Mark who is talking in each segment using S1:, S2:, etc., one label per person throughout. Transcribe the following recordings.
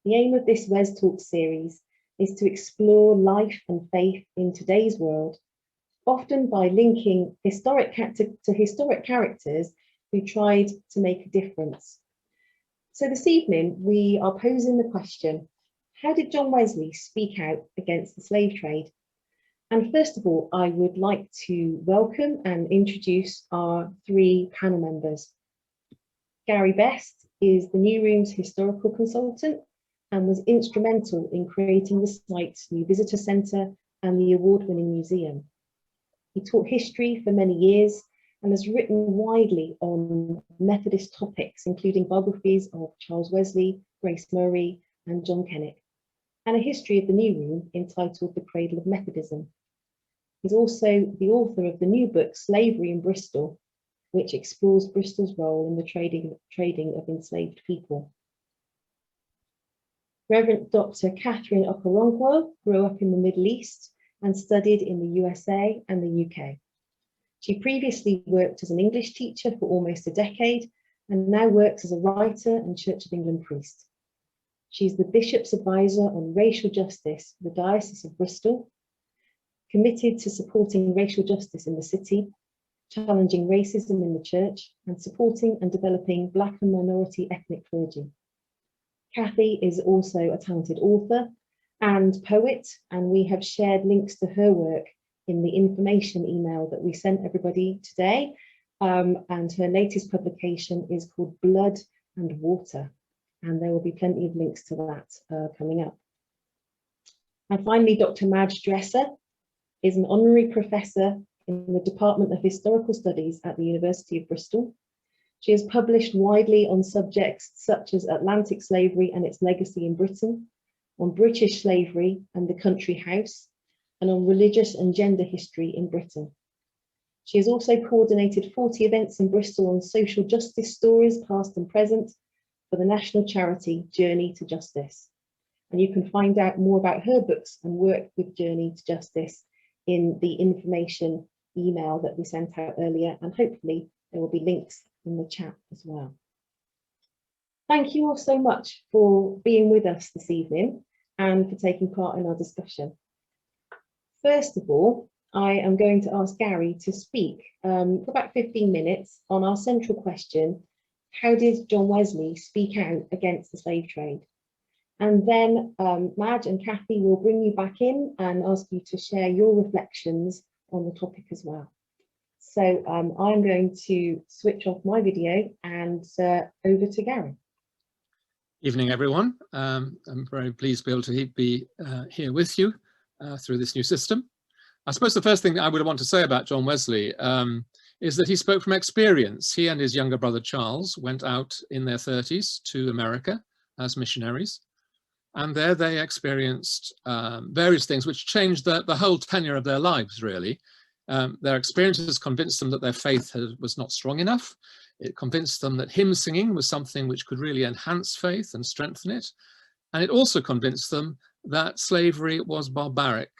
S1: The aim of this Wes Talk series is to explore life and faith in today's world, often by linking historic characters who tried to make a difference. So this evening, we are posing the question, how did John Wesley speak out against the slave trade? And first of all, I would like to welcome and introduce our three panel members. Gary Best is the New Room's historical consultant and was instrumental in creating the site's new visitor centre and the award-winning museum. He taught history for many years and has written widely on Methodist topics, including biographies of Charles Wesley, Grace Murray, and John Kennick, and a history of the New Room entitled The Cradle of Methodism. He's also the author of the new book, Slavery and Bristol, which explores Bristol's role in the trading of enslaved people. Revd Dr Catherine Okoronkwo grew up in the Middle East and studied in the USA and the UK. She previously worked as an English teacher for almost a decade and now works as a writer and Church of England priest. She's the Bishop's advisor on racial justice for the Diocese of Bristol, committed to supporting racial justice in the city, challenging racism in the church, and supporting and developing Black and minority ethnic clergy. Kathy is also a talented author and poet, and we have shared links to her work in the information email that we sent everybody today. And her latest publication is called Blood and Water, and there will be plenty of links to that coming up. And finally, Dr Madge Dresser is an Honorary Professor in the Department of Historical Studies at the University of Bristol. She has published widely on subjects such as Atlantic slavery and its legacy in Britain, on British slavery and the country house, and on religious and gender history in Britain. She has also coordinated 40 events in Bristol on social justice stories, past and present, for the national charity Journey to Justice. And you can find out more about her books and work with Journey to Justice in the information email that we sent out earlier, and hopefully there will be links in the chat as well. Thank you all so much for being with us this evening and for taking part in our discussion. First of all, I am going to ask Gary to speak for about 15 minutes on our central question, how did John Wesley speak out against the slave trade? And then Madge and Kathy will bring you back in and ask you to share your reflections on the topic as well. So I'm going to switch off my video and over to Gary.
S2: Evening, everyone. I'm very pleased to be able to be here with you through this new system. I suppose the first thing that I would want to say about John Wesley is that he spoke from experience. He and his younger brother Charles went out in their 30s to America as missionaries. And there they experienced various things which changed the whole tenure of their lives, really. Their experiences convinced them that their faith was not strong enough. It convinced them that hymn singing was something which could really enhance faith and strengthen it. And it also convinced them that slavery was barbaric.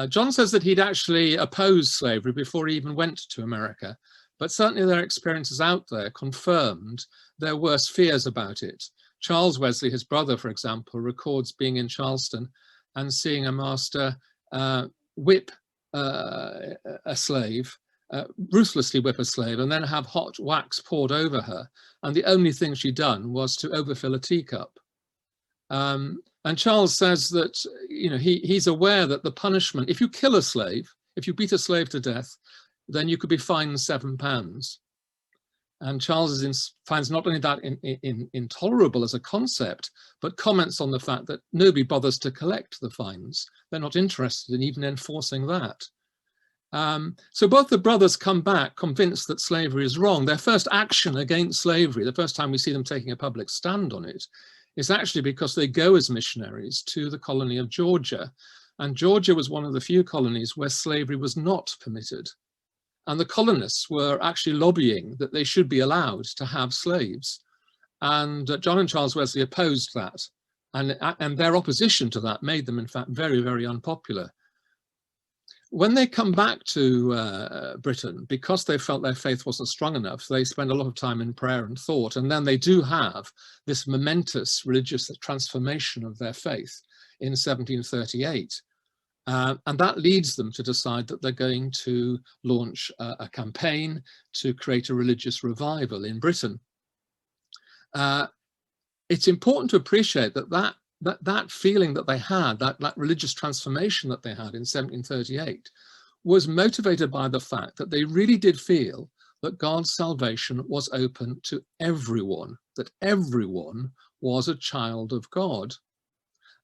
S2: John says that he'd actually opposed slavery before he even went to America, but certainly their experiences out there confirmed their worst fears about it. Charles Wesley, his brother, for example, records being in Charleston and seeing a master whip a slave, ruthlessly whip a slave, and then have hot wax poured over her. And the only thing she'd done was to overfill a teacup. And Charles says that, you know, he's aware that the punishment, if you kill a slave, if you beat a slave to death, then you could be fined £7. And Charles finds not only that intolerable as a concept, but comments on the fact that nobody bothers to collect the fines. They're not interested in even enforcing that. So both the brothers come back convinced that slavery is wrong. Their first action against slavery, the first time we see them taking a public stand on it, is actually because they go as missionaries to the colony of Georgia. And Georgia was one of the few colonies where slavery was not permitted. And the colonists were actually lobbying that they should be allowed to have slaves. And John and Charles Wesley opposed that. And their opposition to that made them, in fact, very, very unpopular. When they come back to Britain, because they felt their faith wasn't strong enough, they spend a lot of time in prayer and thought, and then they do have this momentous religious transformation of their faith in 1738. And that leads them to decide that they're going to launch a campaign to create a religious revival in Britain. It's important to appreciate that feeling that they had, that religious transformation that they had in 1738, was motivated by the fact that they really did feel that God's salvation was open to everyone, that everyone was a child of God,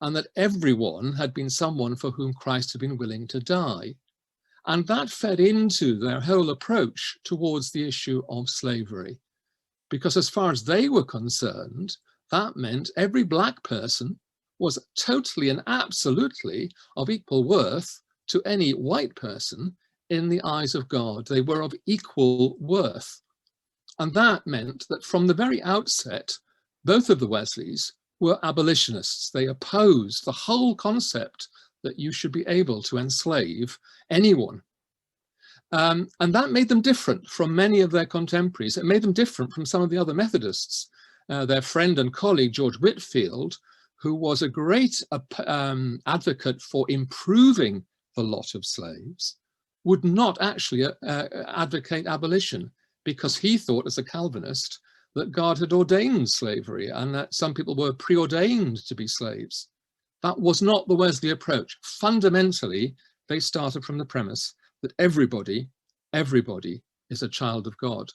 S2: and that everyone had been someone for whom Christ had been willing to die. And that fed into their whole approach towards the issue of slavery, because as far as they were concerned, that meant every black person was totally and absolutely of equal worth to any white person in the eyes of God. They were of equal worth. And that meant that from the very outset, both of the Wesleys were abolitionists. They opposed the whole concept that you should be able to enslave anyone. And that made them different from many of their contemporaries. It made them different from some of the other Methodists. Their friend and colleague, George Whitefield, who was a great advocate for improving the lot of slaves, would not actually advocate abolition, because he thought, as a Calvinist, that God had ordained slavery and that some people were preordained to be slaves. That was not the Wesley approach. Fundamentally, they started from the premise that everybody is a child of God.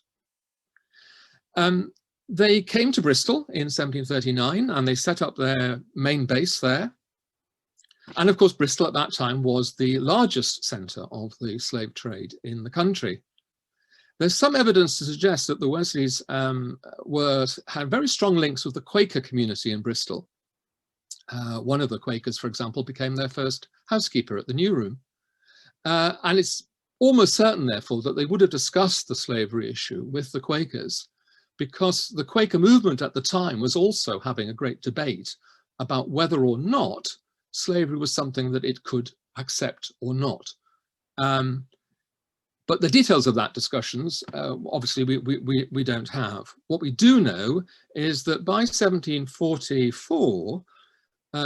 S2: They came to Bristol in 1739 and they set up their main base there. And of course, Bristol at that time was the largest centre of the slave trade in the country. There's some evidence to suggest that the Wesleys had very strong links with the Quaker community in Bristol. One of the Quakers, for example, became their first housekeeper at the New Room. And it's almost certain, therefore, that they would have discussed the slavery issue with the Quakers, because the Quaker movement at the time was also having a great debate about whether or not slavery was something that it could accept or not. But the details of that discussions, obviously, we don't have. What we do know is that by 1744,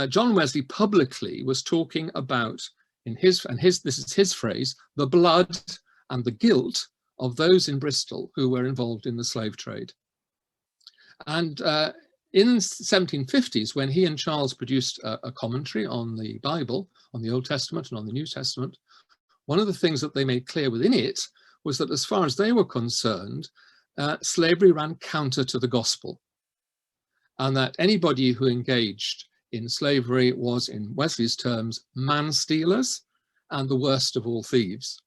S2: John Wesley publicly was talking about, this is his phrase, the blood and the guilt of those in Bristol who were involved in the slave trade. And in the 1750s, when he and Charles produced a commentary on the Bible, on the Old Testament and on the New Testament, one of the things that they made clear within it was that as far as they were concerned, slavery ran counter to the gospel, and that anybody who engaged in slavery was, in Wesley's terms, man-stealers and the worst of all thieves.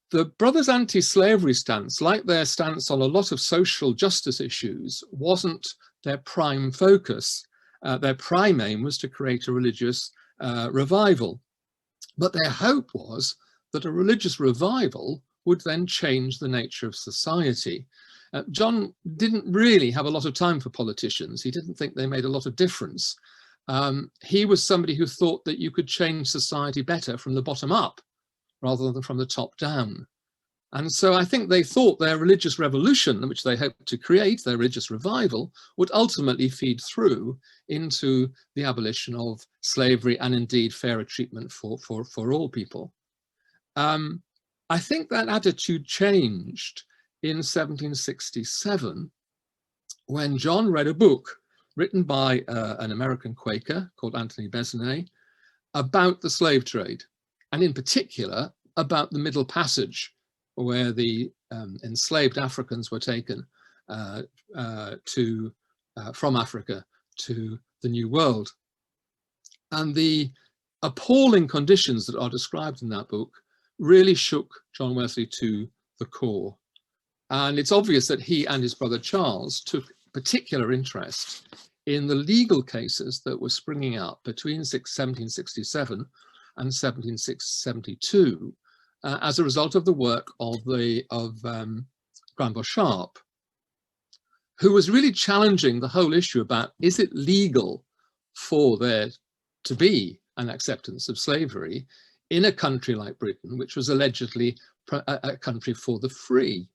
S2: The brothers' anti-slavery stance, like their stance on a lot of social justice issues, wasn't their prime focus. Their prime aim was to create a religious revival. But their hope was that a religious revival would then change the nature of society. John didn't really have a lot of time for politicians. He didn't think they made a lot of difference. He was somebody who thought that you could change society better from the bottom up rather than from the top down. And so I think they thought their religious revolution, which they hoped to create, their religious revival, would ultimately feed through into the abolition of slavery and indeed fairer treatment for all people. I think that attitude changed in 1767 when John read a book written by an American Quaker called Anthony Besnay about the slave trade, and in particular about the Middle Passage, where the enslaved Africans were taken from Africa to the New World. And the appalling conditions that are described in that book really shook John Wesley to the core. And it's obvious that he and his brother Charles took particular interest in the legal cases that were springing up between 1767 and 1772 as a result of the work of Granville Sharp, who was really challenging the whole issue about, is it legal for there to be an acceptance of slavery in a country like Britain, which was allegedly a country for the free.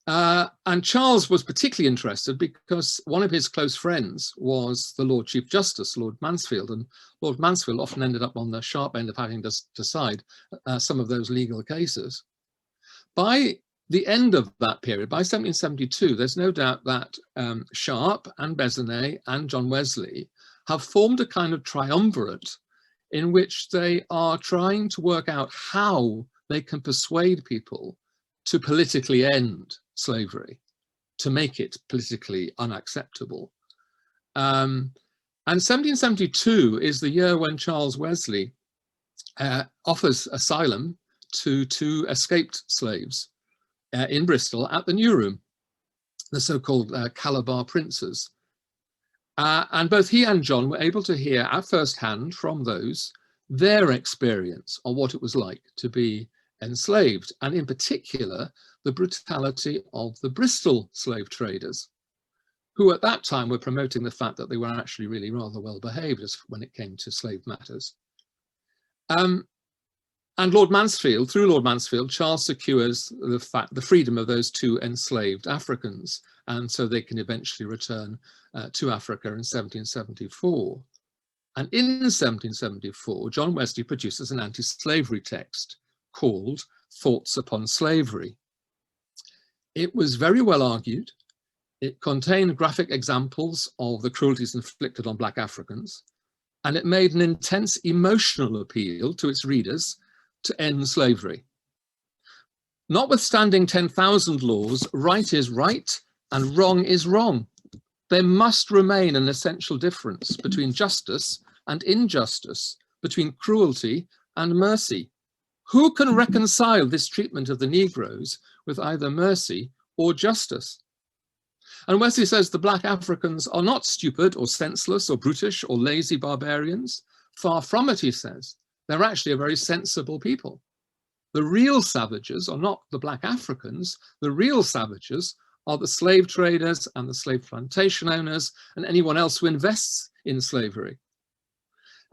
S2: And Charles was particularly interested because one of his close friends was the Lord Chief Justice, Lord Mansfield, and Lord Mansfield often ended up on the sharp end of having to decide some of those legal cases. By the end of that period, by 1772, there's no doubt that Sharp and Bessenet and John Wesley have formed a kind of triumvirate in which they are trying to work out how they can persuade people to politically end slavery, to make it politically unacceptable. And 1772 is the year when Charles Wesley offers asylum to two escaped slaves in Bristol at the New Room, the so-called Calabar princes. And both he and John were able to hear at first hand from those their experience of what it was like to be enslaved, and in particular, the brutality of the Bristol slave traders, who at that time were promoting the fact that they were actually really rather well behaved when it came to slave matters. And Lord Mansfield, through Lord Mansfield, Charles secures the freedom of those two enslaved Africans, and so they can eventually return to Africa in 1774. And in 1774, John Wesley produces an anti-slavery text called Thoughts Upon Slavery. It was very well argued. It contained graphic examples of the cruelties inflicted on Black Africans, and it made an intense emotional appeal to its readers to end slavery. Notwithstanding 10,000 laws, right is right and wrong is wrong. There must remain an essential difference between justice and injustice, between cruelty and mercy. Who can reconcile this treatment of the Negroes with either mercy or justice? And Wesley says the Black Africans are not stupid or senseless or brutish or lazy barbarians. Far from it, he says. They're actually a very sensible people. The real savages are not the Black Africans. The real savages are the slave traders and the slave plantation owners and anyone else who invests in slavery.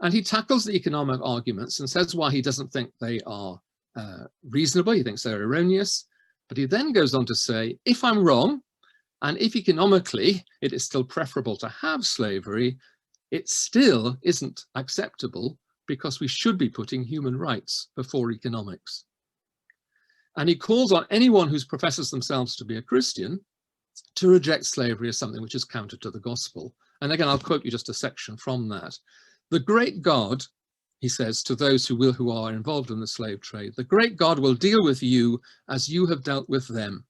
S2: And he tackles the economic arguments and says why he doesn't think they are reasonable. He thinks they're erroneous. But he then goes on to say, if I'm wrong, and if economically it is still preferable to have slavery, it still isn't acceptable because we should be putting human rights before economics. And he calls on anyone who professes themselves to be a Christian to reject slavery as something which is counter to the gospel. And again, I'll quote you just a section from that. The great God, he says to those who are involved in the slave trade, the great God will deal with you as you have dealt with them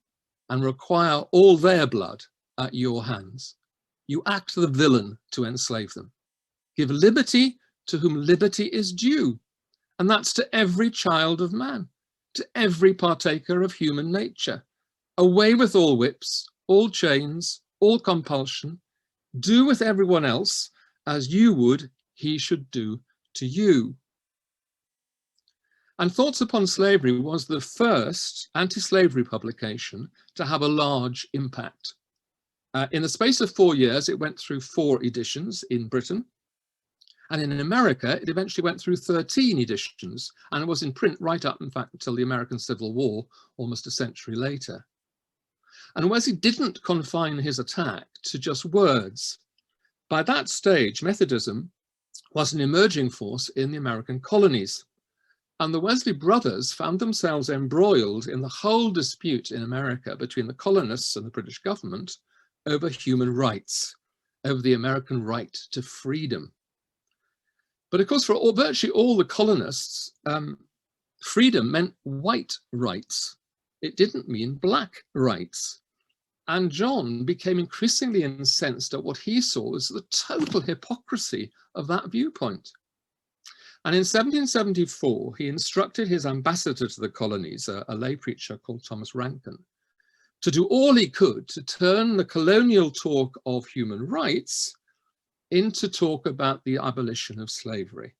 S2: and require all their blood at your hands. You act the villain to enslave them. Give liberty to whom liberty is due. And that's to every child of man, to every partaker of human nature. Away with all whips, all chains, all compulsion. Do with everyone else as you would he should do to you. And Thoughts Upon Slavery was the first anti-slavery publication to have a large impact. In the space of 4 years, it went through 4 editions in Britain. And in America, it eventually went through 13 editions, and it was in print right up, in fact, until the American Civil War, almost a century later. And Wesley didn't confine his attack to just words. By that stage, Methodism was an emerging force in the American colonies. And the Wesley brothers found themselves embroiled in the whole dispute in America between the colonists and the British government over human rights, over the American right to freedom. But of course, for virtually all the colonists, freedom meant white rights. It didn't mean black rights. And John became increasingly incensed at what he saw as the total hypocrisy of that viewpoint. And in 1774, he instructed his ambassador to the colonies, a lay preacher called Thomas Rankin, to do all he could to turn the colonial talk of human rights into talk about the abolition of slavery.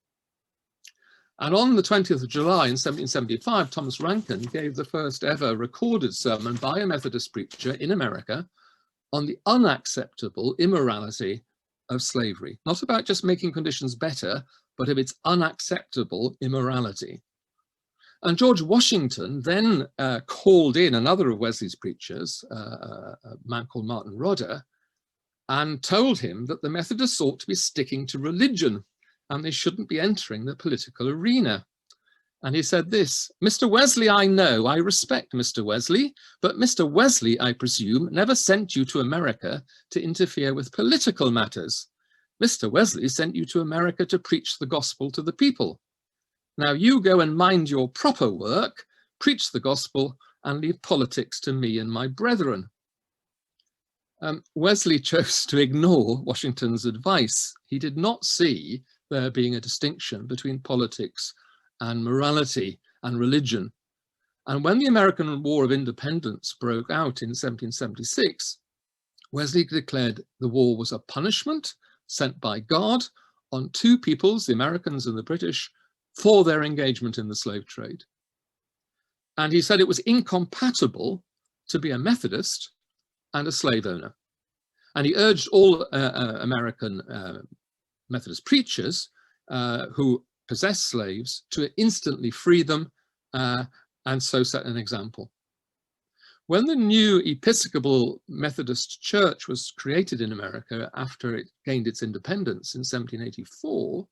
S2: And on the 20th of July in 1775, Thomas Rankin gave the first ever recorded sermon by a Methodist preacher in America on the unacceptable immorality of slavery. Not about just making conditions better, but of its unacceptable immorality. And George Washington then called in another of Wesley's preachers, a man called Martin Rodder, and told him that the Methodists ought to be sticking to religion and they shouldn't be entering the political arena. And he said this: "Mr. Wesley, I know, I respect Mr. Wesley, but Mr. Wesley, I presume, never sent you to America to interfere with political matters. Mr. Wesley sent you to America to preach the gospel to the people. Now you go and mind your proper work, preach the gospel, and leave politics to me and my brethren." Wesley chose to ignore Washington's advice. He did not see there being a distinction between politics and morality and religion. And when the American War of Independence broke out in 1776, Wesley declared the war was a punishment sent by God on two peoples, the Americans and the British, for their engagement in the slave trade. And he said it was incompatible to be a Methodist and a slave owner. And he urged all American Methodist preachers who possess slaves to instantly free them and so set an example. When the new Episcopal Methodist Church was created in America after it gained its independence in 1784,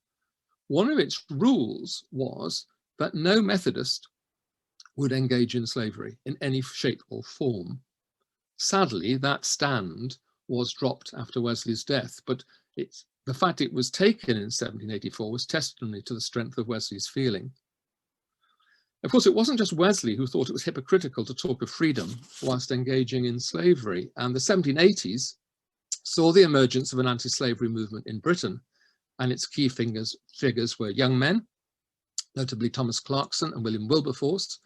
S2: one of its rules was that no Methodist would engage in slavery in any shape or form. Sadly, that stand was dropped after Wesley's death, but the fact it was taken in 1784 was testimony to the strength of Wesley's feeling. Of course, it wasn't just Wesley who thought it was hypocritical to talk of freedom whilst engaging in slavery, and the 1780s saw the emergence of an anti-slavery movement in Britain, and its key figures were young men, notably Thomas Clarkson and William Wilberforce.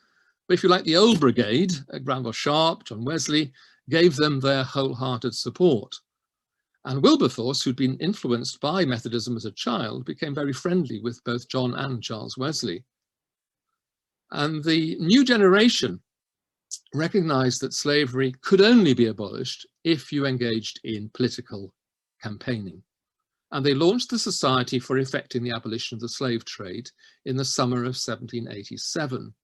S2: But if you like, the old brigade, Granville Sharp, John Wesley, gave them their wholehearted support. And Wilberforce, who'd been influenced by Methodism as a child, became very friendly with both John and Charles Wesley. And the new generation recognized that slavery could only be abolished if you engaged in political campaigning. And they launched the Society for Effecting the Abolition of the Slave Trade in the summer of 1787.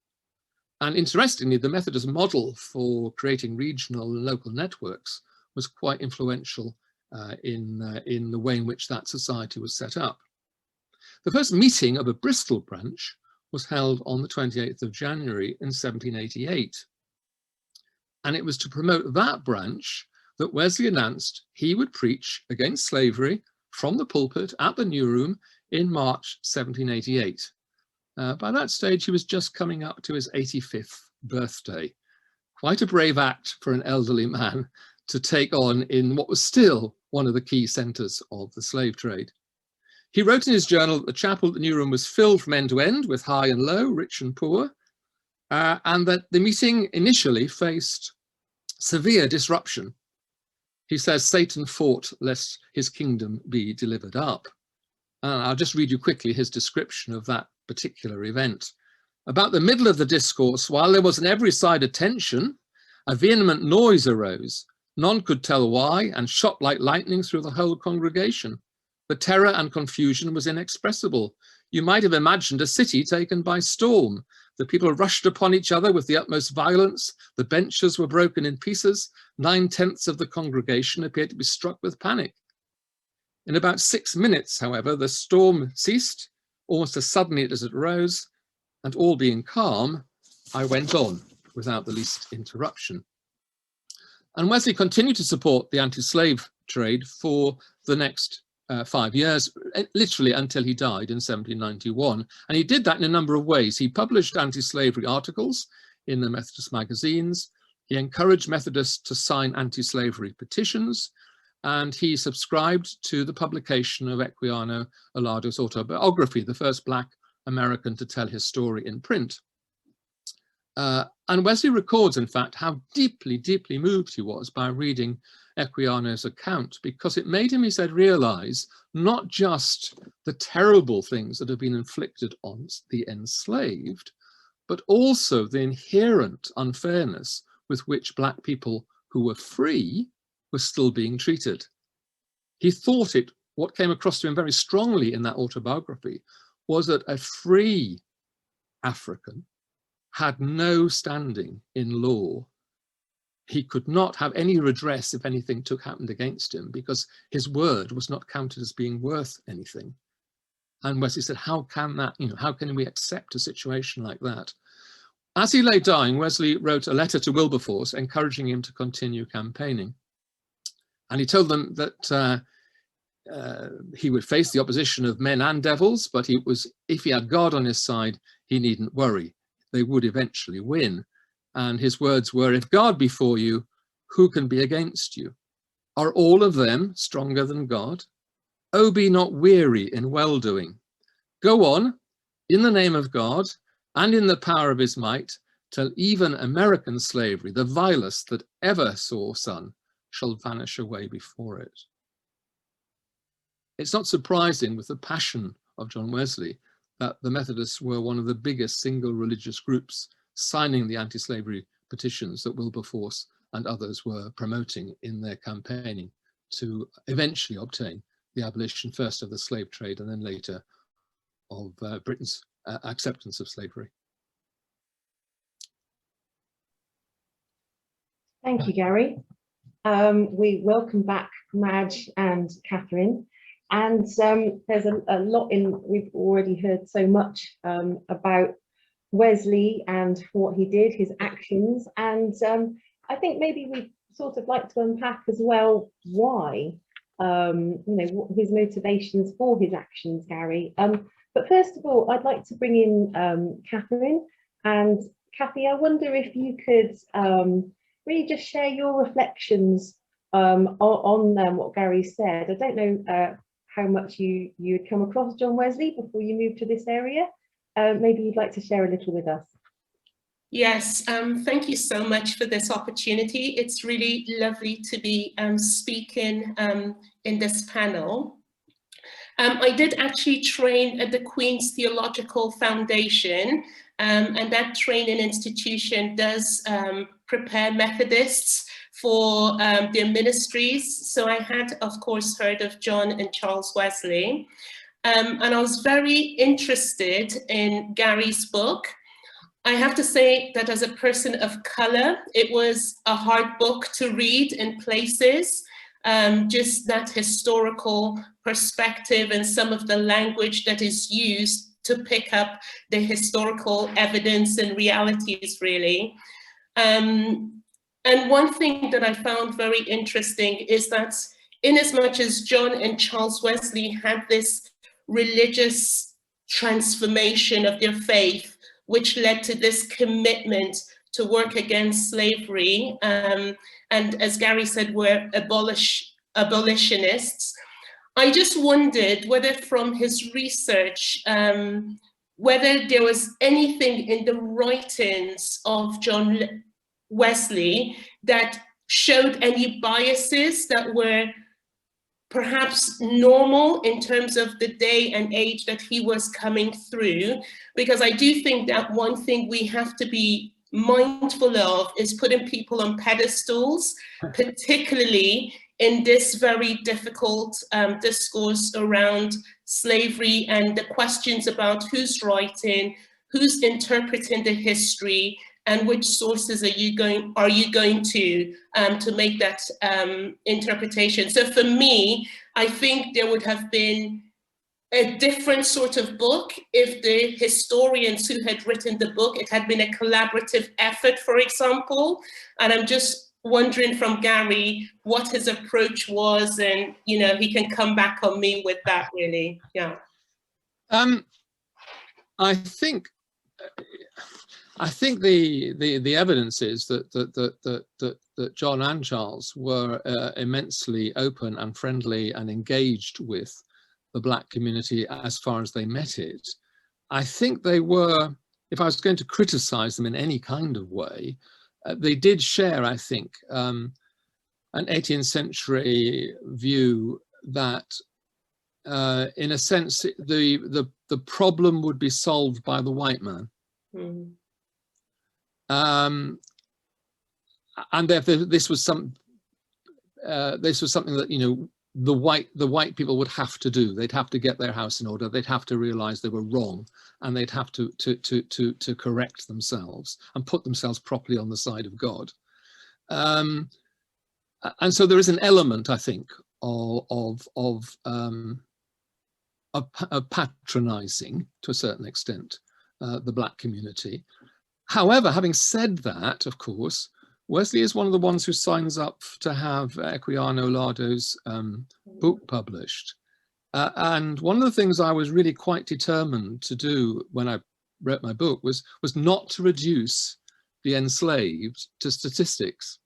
S2: And interestingly, the Methodist model for creating regional and local networks was quite influential in the way in which that society was set up. The first meeting of a Bristol branch was held on the 28th of January in 1788. And it was to promote that branch that Wesley announced he would preach against slavery from the pulpit at the New Room in March 1788. By that stage, he was just coming up to his 85th birthday. Quite a brave act for an elderly man to take on in what was still one of the key centres of the slave trade. He wrote in his journal that the chapel at the New Room was filled from end to end with high and low, rich and poor, and that the meeting initially faced severe disruption. He says Satan fought lest his kingdom be delivered up. I'll just read you quickly his description of that particular event. About the middle of the discourse, while there was on every side a tension, a vehement noise arose. None could tell why, and shot like lightning through the whole congregation. The terror and confusion was inexpressible. You might have imagined a city taken by storm. The people rushed upon each other with the utmost violence. The benches were broken in pieces. 9/10 of the congregation appeared to be struck with panic. In about 6 minutes, however, the storm ceased, almost as suddenly as it rose, and all being calm, I went on without the least interruption. And Wesley continued to support the anti-slave trade for the next 5 years, literally until he died in 1791. And he did that in a number of ways. He published anti-slavery articles in the Methodist magazines. He encouraged Methodists to sign anti-slavery petitions. And he subscribed to the publication of Equiano Olado's autobiography, the first Black American to tell his story in print. And Wesley records, in fact, how deeply, deeply moved he was by reading Equiano's account, because it made him, he said, realize not just the terrible things that have been inflicted on the enslaved, but also the inherent unfairness with which Black people who were free were still being treated. He thought what came across to him very strongly in that autobiography was that a free African had no standing in law. He could not have any redress if anything happened against him, because his word was not counted as being worth anything. And Wesley said, how can that, how can we accept a situation like that? As he lay dying, Wesley wrote a letter to Wilberforce encouraging him to continue campaigning. And he told them that he would face the opposition of men and devils, but if he had God on his side, he needn't worry. They would eventually win. And his words were, if God be for you, who can be against you? Are all of them stronger than God? Oh, be not weary in well-doing. Go on in the name of God and in the power of his might, till even American slavery, the vilest that ever saw sun, shall vanish away before it. It's not surprising, with the passion of John Wesley, that the Methodists were one of the biggest single religious groups signing the anti-slavery petitions that Wilberforce and others were promoting in their campaigning to eventually obtain the abolition, first of the slave trade and then later of Britain's acceptance of slavery.
S1: Thank you, Gary. We welcome back Madge and Catherine. And there's a lot we've already heard so much about Wesley and what he did, his actions. And I think maybe we'd sort of like to unpack as well why, what his motivations for his actions, Gary. But first of all, I'd like to bring in Catherine. And Cathy, I wonder if you could really just share your reflections on what Gary said. I don't know how much you had come across John Wesley before you moved to this area. Maybe you'd like to share a little with us.
S3: Yes, thank you so much for this opportunity. It's really lovely to be speaking in this panel. I did actually train at the Queen's Theological Foundation, and that training institution does prepare Methodists for their ministries. So I had, of course, heard of John and Charles Wesley. And I was very interested in Gary's book. I have to say that as a person of color, it was a hard book to read in places. Just that historical perspective and some of the language that is used to pick up the historical evidence and realities, really. And one thing that I found very interesting is that inasmuch as John and Charles Wesley had this religious transformation of their faith, which led to this commitment to work against slavery, and as Gary said, were abolitionists. I just wondered whether from his research, whether there was anything in the writings of John Wesley that showed any biases that were perhaps normal in terms of the day and age that he was coming through, because I do think that one thing we have to be mindful of is putting people on pedestals, particularly in this very difficult discourse around slavery and the questions about who's writing, who's interpreting the history, and which sources are you going to make that interpretation. So for me, I think there would have been a different sort of book if the historians who had written the book, it had been a collaborative effort, for example. And I'm just wondering from Gary what his approach was, and he can come back on me with that, really. Yeah.
S2: I think the evidence is that John and Charles were immensely open and friendly and engaged with the Black community as far as they met it. I think they were, if I was going to criticize them in any kind of way, they did share, I think, an 18th century view that, in a sense, the problem would be solved by the white man. Mm. And therefore, this was something that the white people would have to do. They'd have to get their house in order. They'd have to realize they were wrong, and they'd have to correct themselves and put themselves properly on the side of God. And so there is an element, I think, of patronizing to a certain extent the Black community. However, having said that, of course, Wesley is one of the ones who signs up to have Equiano Lardo's book published. And one of the things I was really quite determined to do when I wrote my book was not to reduce the enslaved to statistics.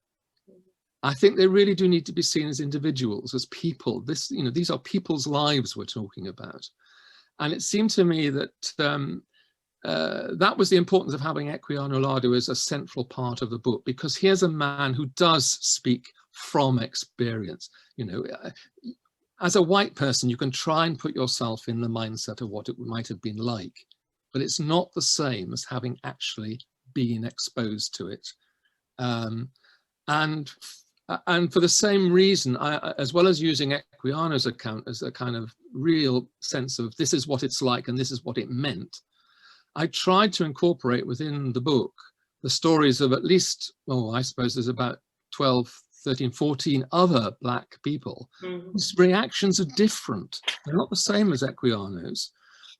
S2: I think they really do need to be seen as individuals, as people. These are people's lives we're talking about. And it seemed to me that that was the importance of having Equiano Lardo as a central part of the book, because here's a man who does speak from experience. As a white person, you can try and put yourself in the mindset of what it might have been like, but it's not the same as having actually been exposed to it. And for the same reason, as well as using Equiano's account as a kind of real sense of this is what it's like and this is what it meant, I tried to incorporate within the book the stories of at least, well, I suppose there's about 12, 13, 14 other Black people whose reactions are different. They're not the same as Equiano's.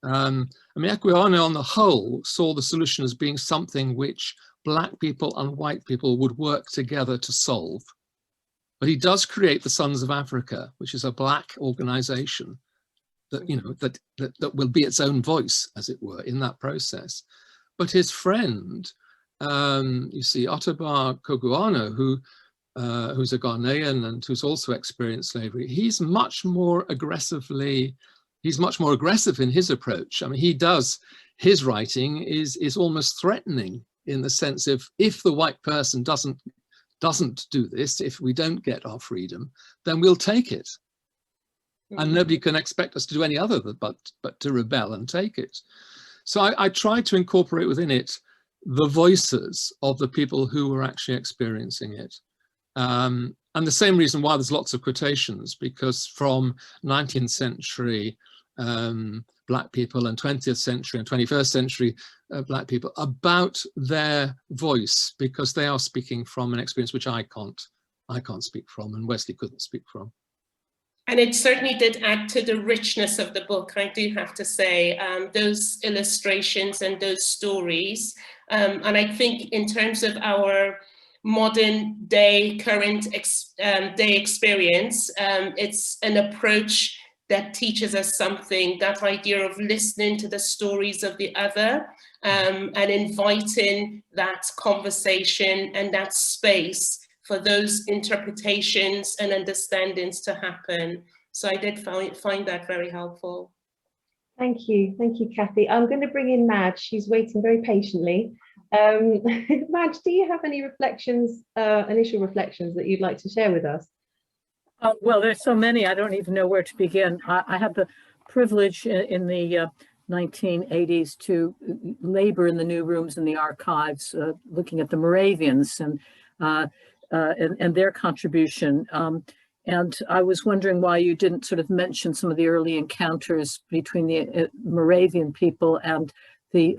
S2: I mean, Equiano on the whole saw the solution as being something which Black people and white people would work together to solve. But he does create the Sons of Africa, which is a Black organization that, that will be its own voice, as it were, in that process. But his friend, you see, Ottobah Koguano, who's a Ghanaian and who's also experienced slavery, he's much more aggressive in his approach. I mean, his writing is almost threatening in the sense of, if the white person doesn't do this, if we don't get our freedom, then we'll take it. And nobody can expect us to do any other but to rebel and take it. So I tried to incorporate within it the voices of the people who were actually experiencing it. And the same reason why there's lots of quotations, because from 19th century Black people and 20th century and 21st century Black people about their voice, because they are speaking from an experience which I can't speak from, and Wesley couldn't speak from.
S3: And it certainly did add to the richness of the book, I do have to say, those illustrations and those stories. And I think in terms of our modern day, current day experience, it's an approach that teaches us something, that idea of listening to the stories of the other, and inviting that conversation and that space for those interpretations and understandings to happen. So I did find that very helpful.
S1: Thank you, Kathy. I'm going to bring in Madge. She's waiting very patiently. Madge, do you have any reflections, initial reflections that you'd like to share with us?
S4: Well, there's so many, I don't even know where to begin. I had the privilege in the 1980s to labor in the new rooms in the archives, looking at the Moravians and their contribution. And I was wondering why you didn't sort of mention some of the early encounters between the Moravian people and the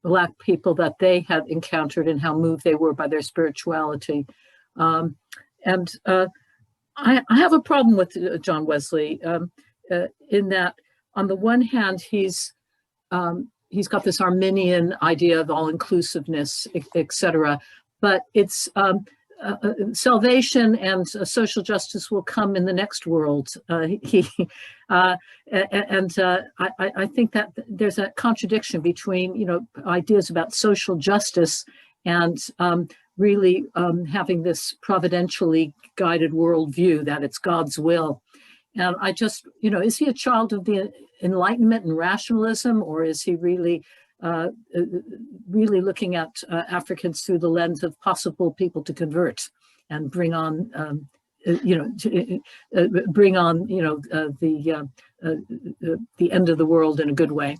S4: Black people that they had encountered, and how moved they were by their spirituality. I have a problem with John Wesley in that, on the one hand, he's got this Arminian idea of all-inclusiveness, etc. But it's salvation and social justice will come in the next world. I think that there's a contradiction between ideas about social justice and really having this providentially guided worldview that it's God's will. And I just, is he a child of the Enlightenment and rationalism, or is he really looking at Africans through the lens of possible people to convert and bring on, the end of the world in a good way?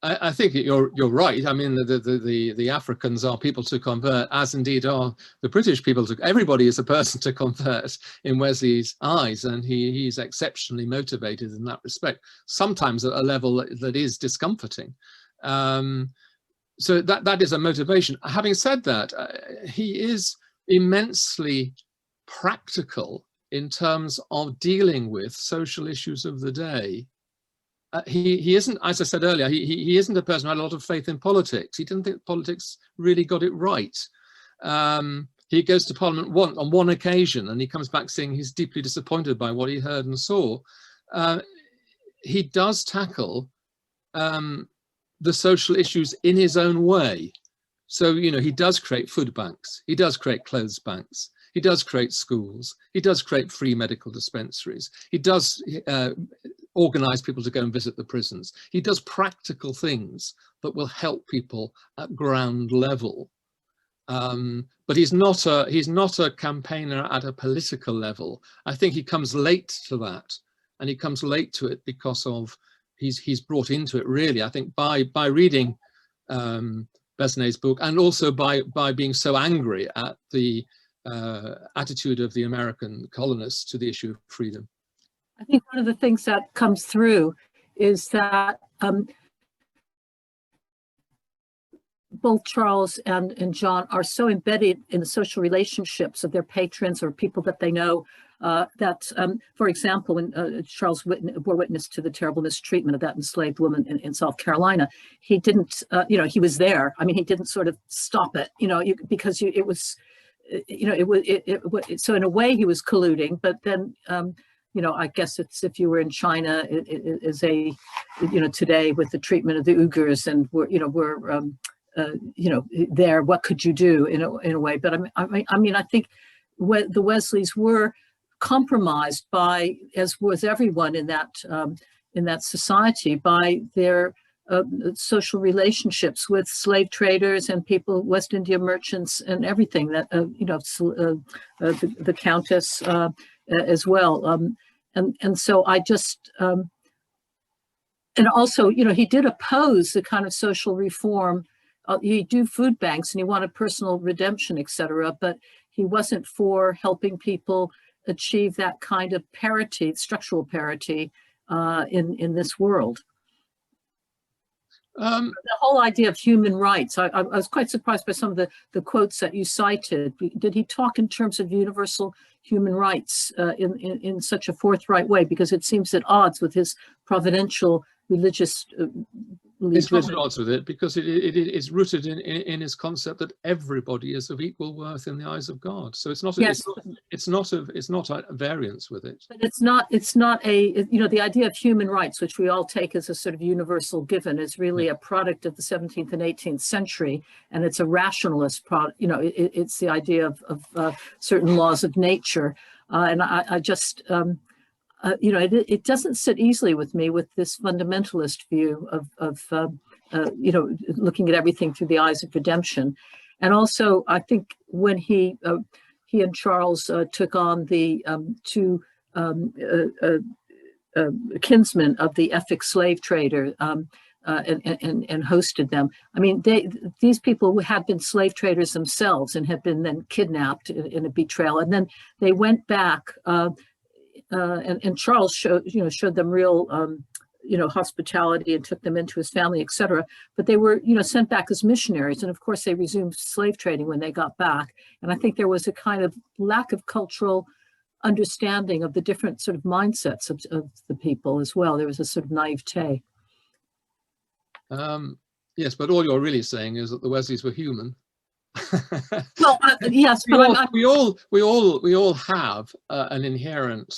S2: I think you're right. I mean, the Africans are people to convert, as indeed are the British people. Everybody is a person to convert in Wesley's eyes, and he's exceptionally motivated in that respect. Sometimes at a level that is discomforting. So that is a motivation. Having said that, he is immensely practical in terms of dealing with social issues of the day. He isn't, as I said earlier, he isn't a person who had a lot of faith in politics. He didn't think politics really got it right. He goes to Parliament on one occasion, and he comes back saying he's deeply disappointed by what he heard and saw. He does tackle the social issues in his own way. So, you know, he does create food banks, he does create clothes banks, he does create schools, he does create free medical dispensaries, he does organize people to go and visit the prisons. He does practical things that will help people at ground level. But he's not a campaigner at a political level. I think he comes late to that, and he comes late to it because of he's brought into it really, I think, by reading Besnet's book, and also by being so angry at the attitude of the American colonists to the issue of freedom.
S4: I think one of the things that comes through is that both Charles and John are so embedded in the social relationships of their patrons or people that they know, that, for example, when Charles bore witness to the terrible mistreatment of that enslaved woman in South Carolina, he didn't, you know, he was there. I mean, he didn't sort of stop it, you know, because it was, you know, so in a way he was colluding, but then, you know, I guess it's, if you were in China, it is a, you know, today with the treatment of the Uyghurs, and you know, there, what could you do in a way? But I mean, I think the Wesleys were compromised by, as was everyone in that society, by their social relationships with slave traders and people, West India merchants, and everything that, you know, the Countess as well. And so I just, and also, you know, he did oppose the kind of social reform. He'd do food banks and he wanted personal redemption, etc. But he wasn't for helping people achieve that kind of parity, structural parity in this world. The whole idea of human rights, I was quite surprised by some of the quotes that you cited. Did he talk in terms of universal human rights in such a forthright way? Because it seems at odds with his providential religious
S2: It's not at odds with it, because it is rooted in his concept that everybody is of equal worth in the eyes of God. So it's not it's not a variance with it.
S4: But it's not a, you know, the idea of human rights, which we all take as a sort of universal given, is really a product of the 17th and 18th century, and it's a rationalist product. You know, it's the idea of certain laws of nature, and I just. You know, it doesn't sit easily with me with this fundamentalist view of you know, looking at everything through the eyes of redemption. And also, I think when he and Charles took on the two kinsmen of the Effic slave trader and hosted them. I mean, these people had been slave traders themselves and had been then kidnapped in a betrayal, and then they went back. And Charles showed them real, you know, hospitality and took them into his family, etc. But they were, you know, sent back as missionaries. And of course, they resumed slave trading when they got back. And I think there was a kind of lack of cultural understanding of the different sort of mindsets of the people as well. There was a sort of naivete.
S2: Yes, but all you're really saying is that the Wesleys were human.
S4: Well, yes, but
S2: we all have an inherent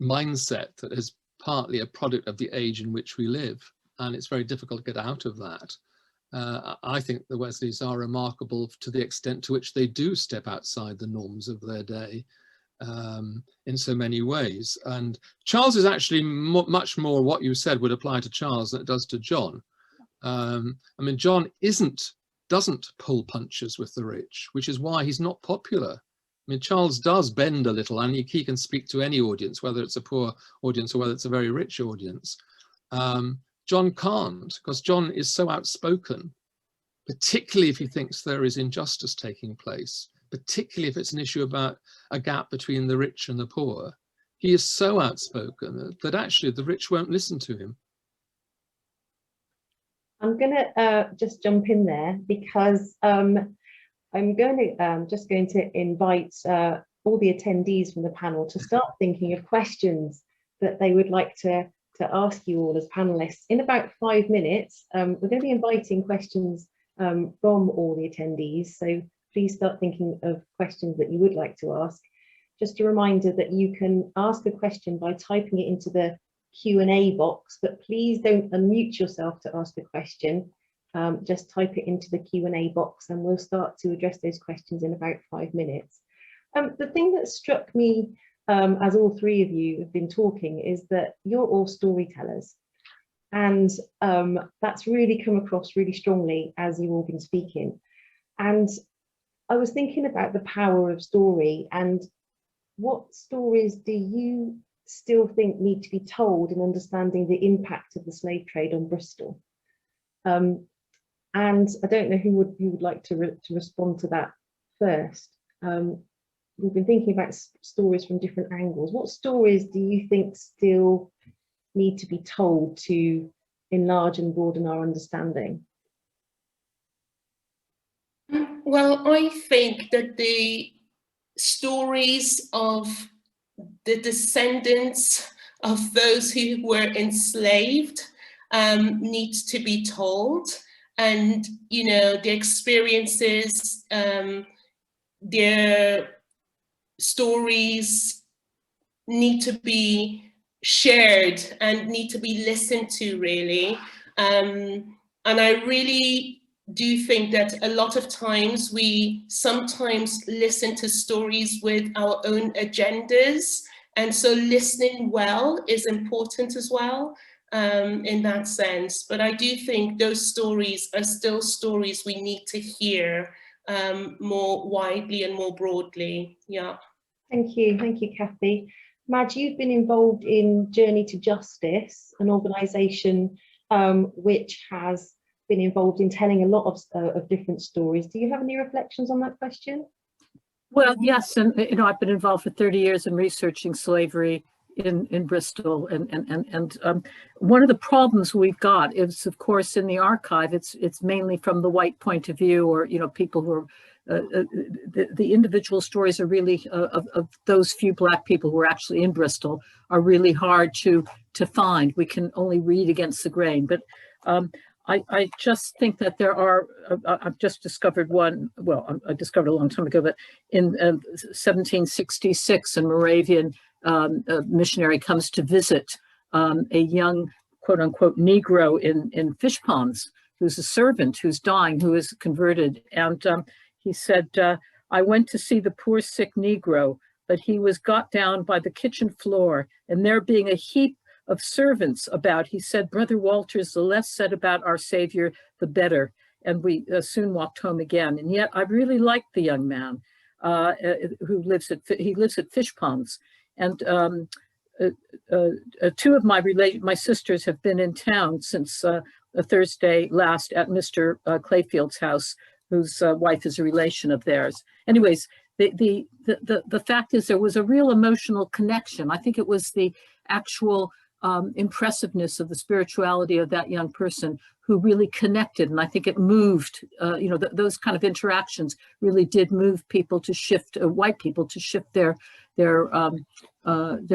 S2: mindset that is partly a product of the age in which we live, and it's very difficult to get out of that. I think the Wesleys are remarkable to the extent to which they do step outside the norms of their day in so many ways. And Charles is actually much more what you said would apply to Charles than it does to John. I mean, John doesn't pull punches with the rich, which is why he's not popular. I I mean, Charles does bend a little, and he can speak to any audience, whether it's a poor audience or whether it's a very rich audience. John can't, because John is so outspoken, particularly if he thinks there is injustice taking place, particularly if it's an issue about a gap between the rich and the poor. He is so outspoken that actually the rich won't listen to him.
S1: I'm going to just jump in there, because I'm just going to invite all the attendees from the panel to start thinking of questions that they would like to ask you all as panelists. In about 5 minutes, we're going to be inviting questions from all the attendees, so please start thinking of questions that you would like to ask. Just a reminder that you can ask a question by typing it into the Q&A box, but please don't unmute yourself to ask a question. Just type it into the Q&A box and we'll start to address those questions in about 5 minutes. The thing that struck me as all three of you have been talking is that you're all storytellers, and that's really come across really strongly as you've all been speaking. And I was thinking about the power of story, and what stories do you still think need to be told in understanding the impact of the slave trade on Bristol? And I don't know who would like to respond to that first. We've been thinking about stories from different angles. What stories do you think still need to be told to enlarge and broaden our understanding?
S3: Well, I think that the stories of the descendants of those who were enslaved needs to be told, and the experiences, their stories need to be shared and need to be listened to, really. And I really do think that a lot of times we sometimes listen to stories with our own agendas, and so listening well is important as well in that sense. But I do think those stories are still stories we need to hear more widely and more broadly. Yeah.
S1: Thank you, Kathy. Madge, you've been involved in Journey to Justice, an organisation which has been involved in telling a lot of different stories. Do you have any reflections on that question?
S4: Well, yes, and I've been involved for 30 years in researching slavery in Bristol, and one of the problems we've got is, of course, in the archive, it's mainly from the white point of view, or people who are the individual stories are really of those few Black people who are actually in Bristol are really hard to find. We can only read against the grain, but I just think that there are, I've just discovered one, well, I discovered a long time ago, but in 1766, a Moravian missionary comes to visit a young, quote unquote, Negro in fish ponds, who's a servant, who's dying, who is converted. And he said, I went to see the poor sick Negro, but he was got down by the kitchen floor, and there being a heap of servants about, he said, Brother Walters, the less said about our Savior, the better. And we soon walked home again. And yet I really liked the young man who lives at fish ponds. And two of my sisters have been in town since Thursday last at Mr. Clayfield's house, whose wife is a relation of theirs. Anyways, the fact is there was a real emotional connection. I think it was the actual impressiveness of the spirituality of that young person who really connected, and I think it moved. Those kind of interactions really did move people to shift, white people to shift their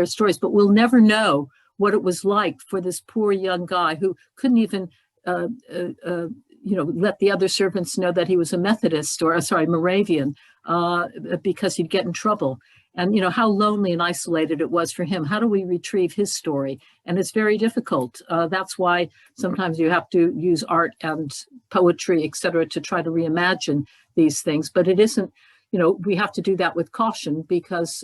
S4: stories. But we'll never know what it was like for this poor young guy who couldn't even let the other servants know that he was a Methodist or Moravian because he'd get in trouble. And how lonely and isolated it was for him. How do we retrieve his story? And it's very difficult. That's why sometimes you have to use art and poetry, et cetera, to try to reimagine these things. But it isn't, we have to do that with caution, because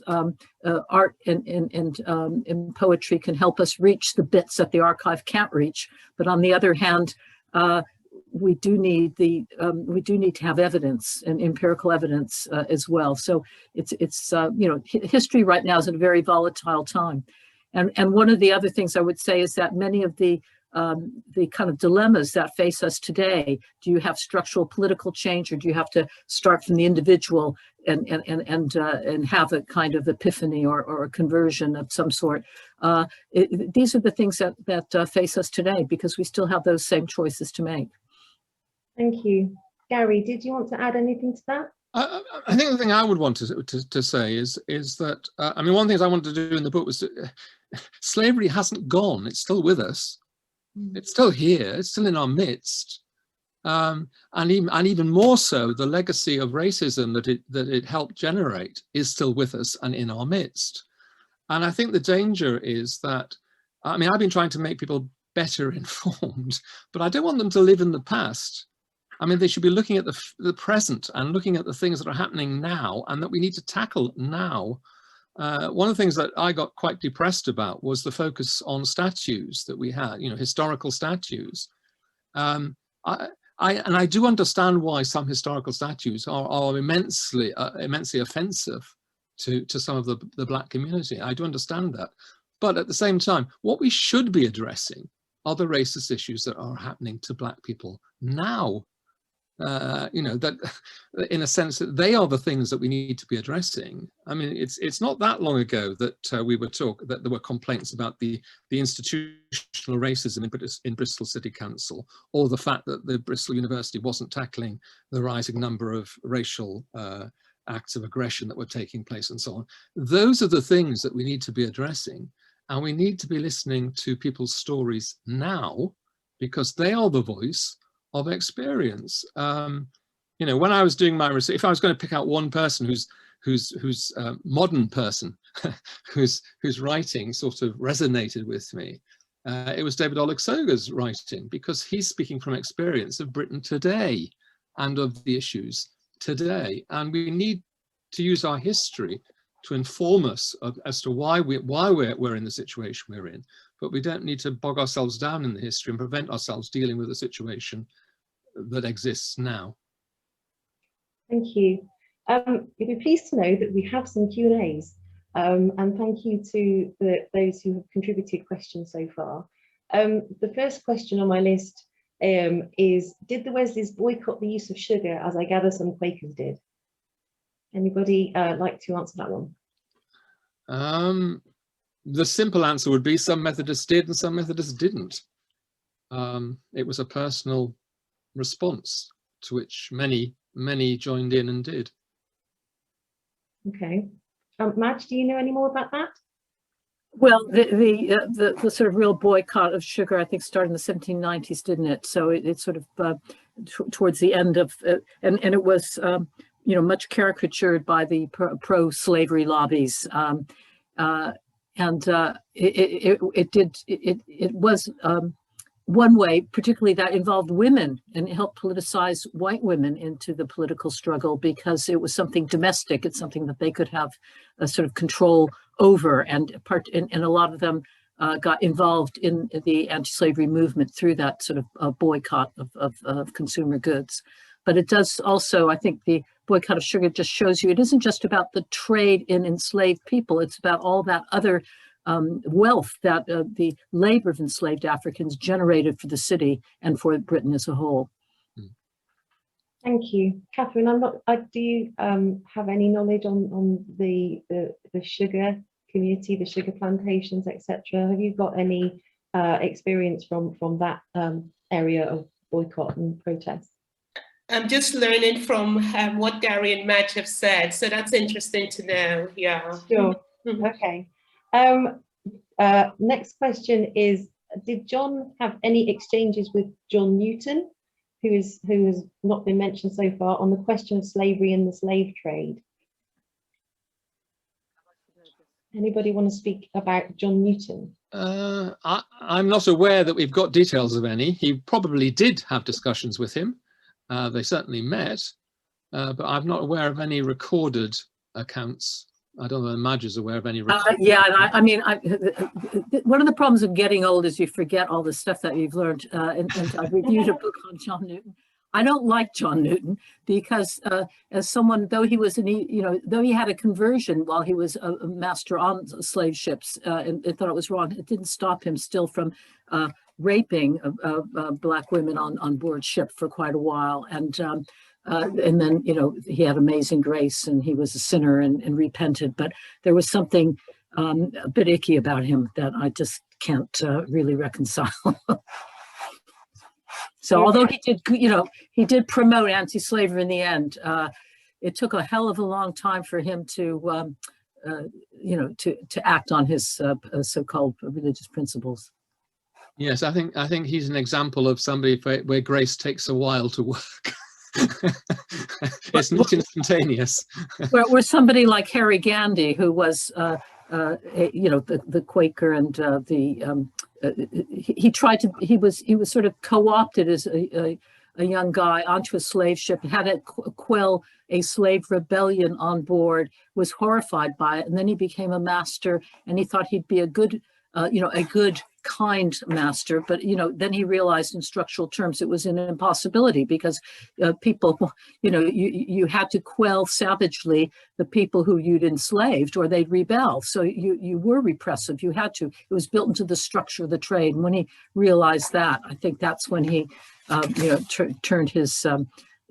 S4: art and poetry can help us reach the bits that the archive can't reach. But on the other hand, we do need to have evidence and empirical evidence as well. So it's history right now is in a very volatile time, and one of the other things I would say is that many of the kind of dilemmas that face us today. Do you have structural political change, or do you have to start from the individual and have a kind of epiphany or a conversion of some sort? These are the things that face us today, because we still have those same choices to make.
S1: Thank you. Gary, did you want to add anything to that?
S2: I think the thing I would want to say is that, I mean, one of the things I wanted to do in the book was slavery hasn't gone, it's still with us. It's still here, it's still in our midst. And even more so, the legacy of racism that it helped generate is still with us and in our midst. And I think the danger is that, I mean, I've been trying to make people better informed, but I don't want them to live in the past. I mean, they should be looking at the present and looking at the things that are happening now and that we need to tackle now. One of the things that I got quite depressed about was the focus on statues that we had, historical statues. I do understand why some historical statues are immensely offensive to some of the Black community. I do understand that. But at the same time, what we should be addressing are the racist issues that are happening to Black people now. That in a sense that they are the things that we need to be addressing. I mean, it's not that long ago that that there were complaints about the institutional racism in Bristol City Council, or the fact that the Bristol University wasn't tackling the rising number of racial acts of aggression that were taking place and so on. Those are the things that we need to be addressing, and we need to be listening to people's stories now, because they are the voice of experience. When I was doing my research, if I was going to pick out one person who's modern person, whose writing sort of resonated with me, it was David Olugsoga's writing, because he's speaking from experience of Britain today and of the issues today. And we need to use our history to inform us as to why we're in the situation we're in. But we don't need to bog ourselves down in the history and prevent ourselves dealing with the situation that exists now.
S1: Thank you. You'll be pleased to know that we have some Q&As, and thank you to those who have contributed questions so far. The first question on my list is, did the Wesleys boycott the use of sugar, as I gather some Quakers did? Anybody like to answer that one?
S2: The simple answer would be some Methodists did and some Methodists didn't. It was a personal response to which many joined in and did.
S1: Okay. Madge, do you know any more about that?
S4: Well, the sort of real boycott of sugar, I think, started in the 1790s, didn't it? So it sort of towards the end of, and it was much caricatured by the pro-slavery lobbies, it was one way, particularly that involved women, and it helped politicize white women into the political struggle, because it was something domestic. It's something that they could have a sort of control over, and a lot of them got involved in the anti-slavery movement through that sort of boycott of consumer goods. But it does also, I think, the boycott of sugar just shows you it isn't just about the trade in enslaved people. It's about all that other wealth that the labor of enslaved Africans generated for the city and for Britain as a whole.
S1: Thank you, Catherine. Do you have any knowledge on the sugar community, the sugar plantations, etc.? Have you got any experience from that area of boycott and protest?
S3: I'm just learning from what Gary and Madge have said, so that's interesting to know. Yeah.
S1: Sure. Okay. Next question is, did John have any exchanges with John Newton, who has not been mentioned so far, on the question of slavery and the slave trade? Anybody want to speak about John Newton?
S2: I'm not aware that we've got details of any. He probably did have discussions with him. They certainly met, but I'm not aware of any recorded accounts I don't know if Madge is aware of any.
S4: Yeah, and I mean, one of the problems of getting old is you forget all the stuff that you've learned. And I've reviewed a book on John Newton. I don't like John Newton because as someone, though he was, though he had a conversion while he was a master on slave ships and thought it was wrong, it didn't stop him still from raping Black women on board ship for quite a while. And then, he had amazing grace and he was a sinner and repented. But there was something a bit icky about him that I just can't really reconcile. So although he did promote anti-slavery in the end, it took a hell of a long time for him to act on his so-called religious principles.
S2: Yes, I think he's an example of somebody where grace takes a while to work. It's not instantaneous.
S4: Where somebody like Harry Gandy, who was the Quaker and he was sort of co-opted as a young guy onto a slave ship, had to quell a slave rebellion on board, was horrified by it, and then he became a master, and he thought he'd be a good kind master, but then he realized in structural terms it was an impossibility because people, you had to quell savagely the people who you'd enslaved or they'd rebel. So you were repressive. You had to. It was built into the structure of the trade. And when he realized that, I think that's when he turned his.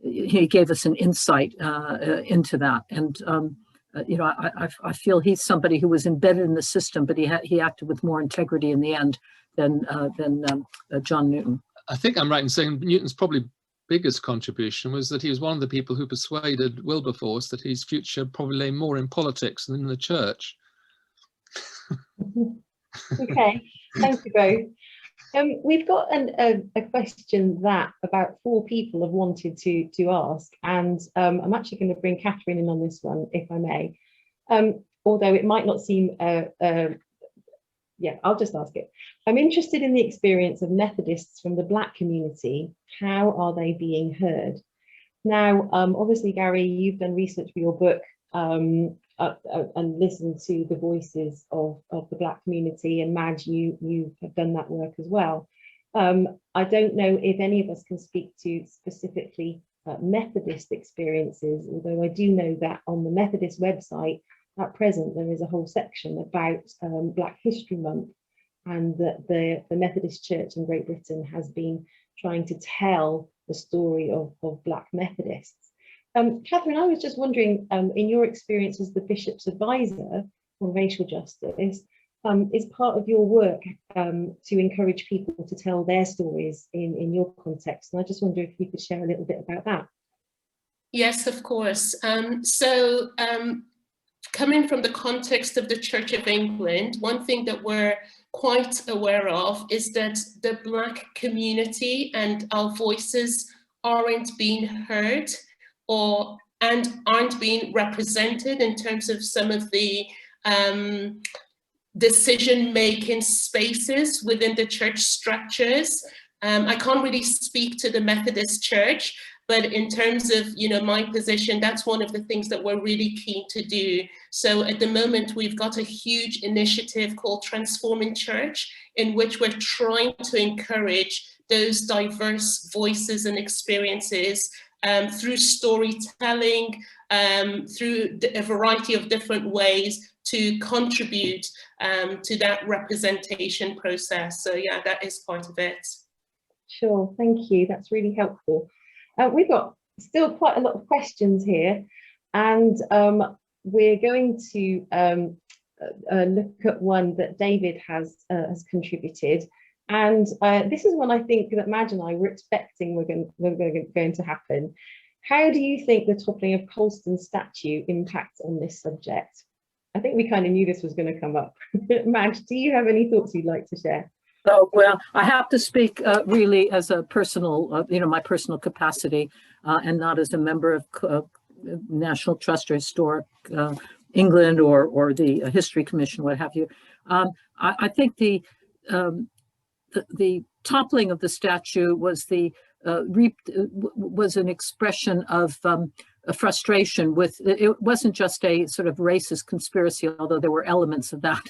S4: He gave us an insight into that, and. I feel he's somebody who was embedded in the system, but he acted with more integrity in the end than John Newton.
S2: I think I'm right in saying Newton's probably biggest contribution was that he was one of the people who persuaded Wilberforce that his future probably lay more in politics than in the church.
S1: Okay, thank you both. We've got a question that about 4 people have wanted to ask, and I'm actually going to bring Catherine in on this one, if I may. Although it might not seem, I'll just ask it. I'm interested in the experience of Methodists from the Black community. How are they being heard? Now, obviously, Gary, you've done research for your book and listened to the voices of the Black community, and Madge, you have done that work as well. I don't know if any of us can speak to specifically Methodist experiences, although I do know that on the Methodist website at present there is a whole section about Black History Month, and that the Methodist Church in Great Britain has been trying to tell the story of Black Methodists. Catherine, I was just wondering, in your experience as the Bishop's advisor on racial justice, is part of your work to encourage people to tell their stories in your context? And I just wonder if you could share a little bit about that.
S3: Yes, of course. Coming from the context of the Church of England, one thing that we're quite aware of is that the Black community and our voices aren't being heard and aren't being represented in terms of some of the decision-making spaces within the church structures. I can't really speak to the Methodist Church, but in terms of my position, that's one of the things that we're really keen to do. So at the moment, we've got a huge initiative called Transforming Church, in which we're trying to encourage those diverse voices and experiences through storytelling, through a variety of different ways to contribute to that representation process. So yeah, that is part of it.
S1: Sure, thank you. That's really helpful. We've got still quite a lot of questions here, and we're going to look at one that David has contributed. And this is one I think that Madge and I were expecting were going to happen. How do you think the toppling of Colston's statue impacts on this subject? I think we kind of knew this was going to come up. Madge, do you have any thoughts you'd like to share?
S4: Oh, well, I have to speak really as a personal, my personal capacity, and not as a member of National Trust or Historic England or the History Commission, what have you. I think the toppling of the statue was an expression of a frustration with, it wasn't just a sort of racist conspiracy, although there were elements of that,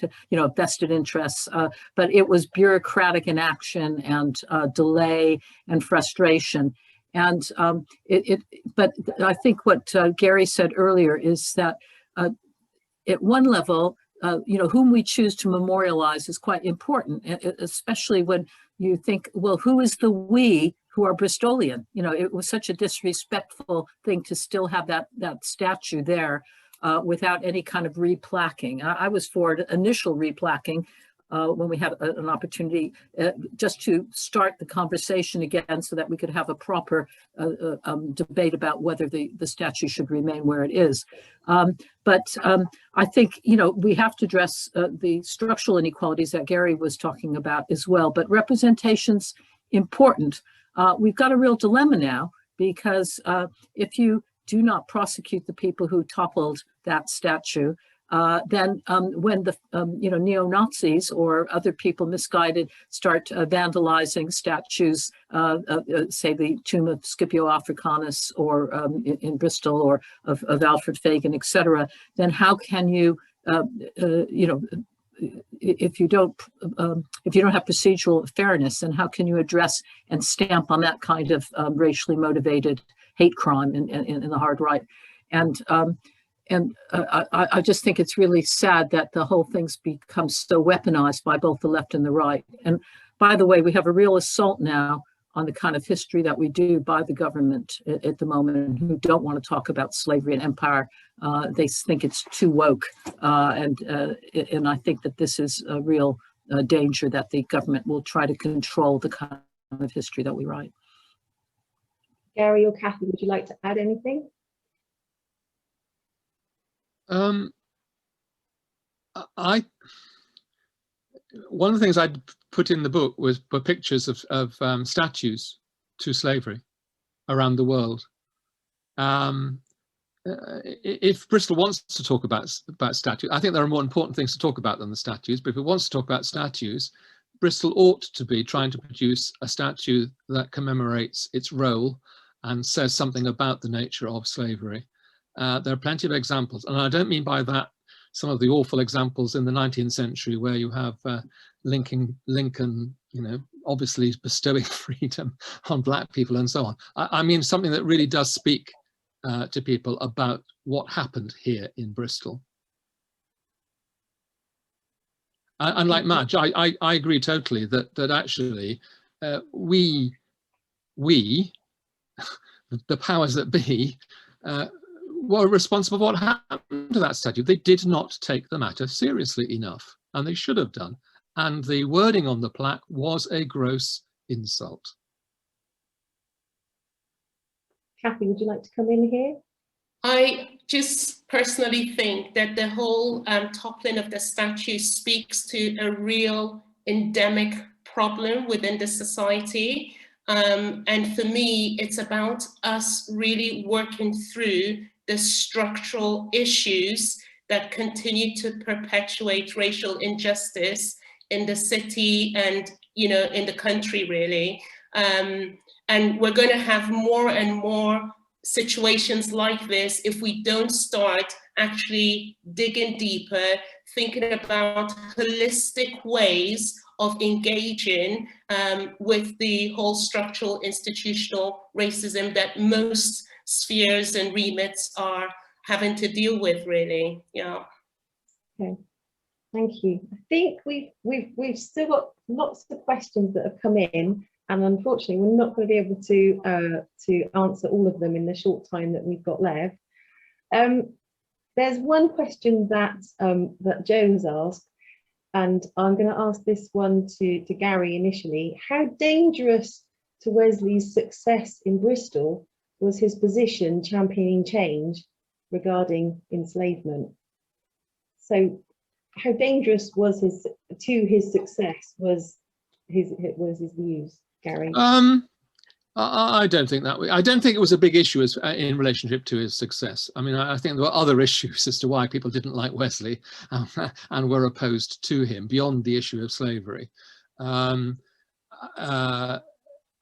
S4: vested interests, but it was bureaucratic inaction and delay and frustration. And but I think what Gary said earlier is that at one level, whom we choose to memorialize is quite important, especially when you think, well, who is the we who are Bristolian? It was such a disrespectful thing to still have that statue there without any kind of replacking. I was for initial replacking when we had an opportunity just to start the conversation again so that we could have a proper debate about whether the statue should remain where it is. But I think, we have to address the structural inequalities that Gary was talking about as well, but representation's important. We've got a real dilemma now because if you do not prosecute the people who toppled that statue, then when the neo-Nazis or other people misguided start vandalizing statues, say the tomb of Scipio Africanus or in Bristol or of Alfred Fagin, etc., then how can you, if you don't have procedural fairness, then how can you address and stamp on that kind of racially motivated hate crime in the hard right? And I just think it's really sad that the whole thing's become so weaponized by both the left and the right. And by the way, we have a real assault now on the kind of history that we do by the government at the moment, who don't want to talk about slavery and empire. They think it's too woke. And I think that this is a real danger, that the government will try to control the kind of history that we write.
S1: Gary or Kathy, would you like to add anything?
S2: One of the things I put in the book were pictures of statues to slavery around the world. If Bristol wants to talk about statues, I think there are more important things to talk about than the statues, but if it wants to talk about statues, Bristol ought to be trying to produce a statue that commemorates its role and says something about the nature of slavery. There are plenty of examples, and I don't mean by that some of the awful examples in the 19th century where you have Lincoln, obviously bestowing freedom on black people and so on. I mean something that really does speak to people about what happened here in Bristol. And like Madge, I agree totally that actually we, the powers that be, were responsible for what happened to that statue. They did not take the matter seriously enough, and they should have done. And the wording on the plaque was a gross insult.
S1: Kathy, would you like to come in here?
S3: I just personally think that the whole toppling of the statue speaks to a real endemic problem within the society. And for me, it's about us really working through the structural issues that continue to perpetuate racial injustice in the city and, in the country, really. And we're going to have more and more situations like this if we don't start actually digging deeper, thinking about holistic ways of engaging with the whole structural institutional racism that most spheres and remits are having to deal with, really. Yeah.
S1: Okay, thank you. I think we've still got lots of questions that have come in, and unfortunately we're not going to be able to answer all of them in the short time that we've got left. There's one question that that Joe's asked, and I'm going to ask this one to Gary initially. How dangerous to Wesley's success in Bristol was his position championing change regarding enslavement? So how dangerous was his success was his views, Gary?
S2: I don't think that way. I don't think it was a big issue in relationship to his success. I mean, I think there were other issues as to why people didn't like Wesley and were opposed to him beyond the issue of slavery.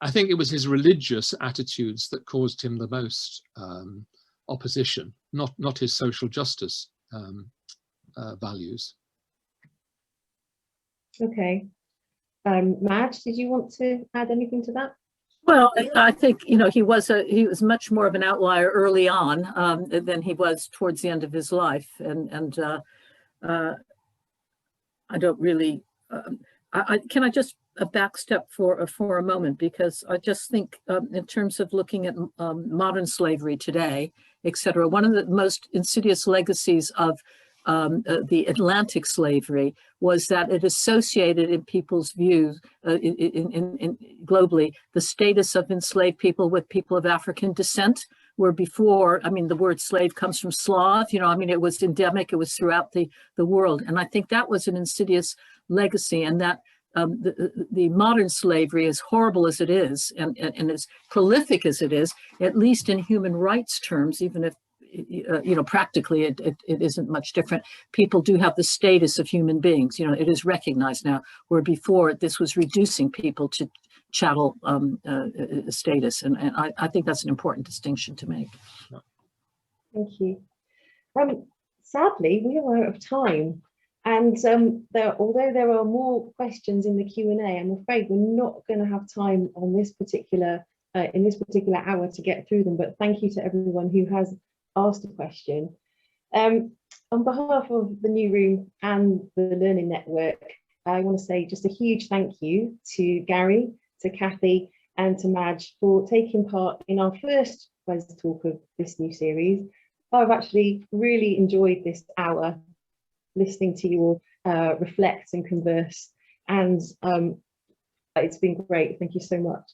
S2: I think it was his religious attitudes that caused him the most opposition, not his social justice values.
S1: Okay. Madge, did you want to add anything to that?
S4: Well, I think, you know, he was much more of an outlier early on than he was towards the end of his life, and I don't really. Can I just backstep for a moment, because I just think in terms of looking at modern slavery today, etc., one of the most insidious legacies of the Atlantic slavery was that it associated in people's views in globally the status of enslaved people with people of African descent, where before, I mean, the word slave comes from Slav, you know, I mean, it was endemic, it was throughout the world. And I think that was an insidious legacy, and that the modern slavery, as horrible as it is, and as prolific as it is, at least in human rights terms, even if you know, practically it isn't much different. People do have the status of human beings. You know, it is recognized now, where before this was reducing people to chattel status. And I think that's an important distinction to make.
S1: Thank you. Sadly, we are out of time. And although there are more questions in the Q&A, I'm afraid we're not going to have time on this particular in this particular hour to get through them. But thank you to everyone who has asked a question. On behalf of the New Room and the Learning Network, I want to say just a huge thank you to Gary, to Kathy, and to Madge for taking part in our first Wes Talk of this new series. I've actually really enjoyed this hour, listening to you all reflect and converse, and it's been great. Thank you so much.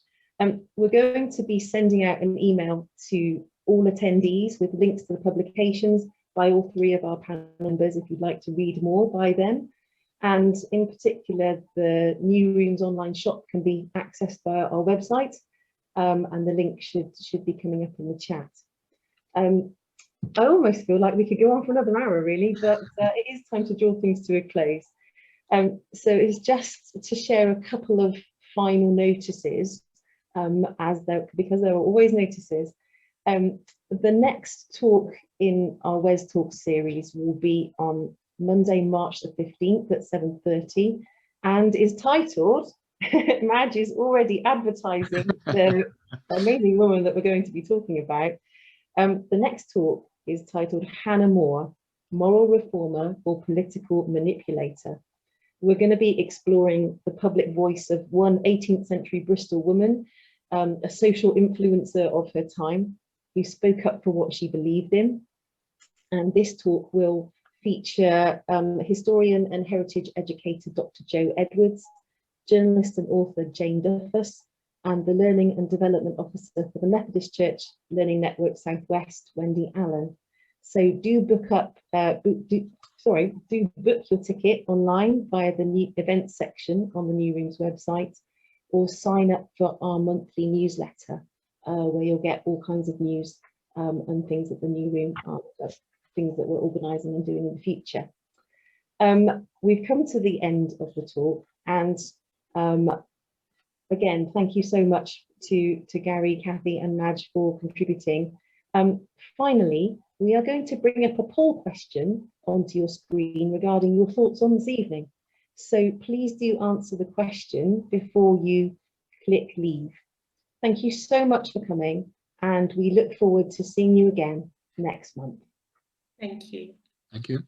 S1: We're going to be sending out an email to all attendees with links to the publications by all three of our panel members if you'd like to read more by them. And in particular, the New Room's online shop can be accessed via our website, and the link should be coming up in the chat. I almost feel like we could go on for another hour, really, but it is time to draw things to a close. So it's just to share a couple of final notices, because there are always notices. The next talk in our Wes Talk series will be on Monday, March the 15th at 7:30, and is titled, Madge is already advertising the amazing woman that we're going to be talking about. The next talk is titled Hannah More, Moral Reformer or Political Manipulator. We're going to be exploring the public voice of one 18th century Bristol woman, a social influencer of her time, who spoke up for what she believed in. And this talk will feature historian and heritage educator Dr. Jo Edwards, journalist and author Jane Duffus, and the Learning and Development Officer for the Methodist Church Learning Network Southwest, Wendy Allen. So do book your ticket online via the new events section on the New Room's website, or sign up for our monthly newsletter, where you'll get all kinds of news and things that the New Room are, things that we're organising and doing in the future. We've come to the end of the talk, and again, thank you so much to Gary, Kathy and Madge for contributing. Finally, we are going to bring up a poll question onto your screen regarding your thoughts on this evening. So please do answer the question before you click leave. Thank you so much for coming, and we look forward to seeing you again next month.
S3: Thank you.
S2: Thank you.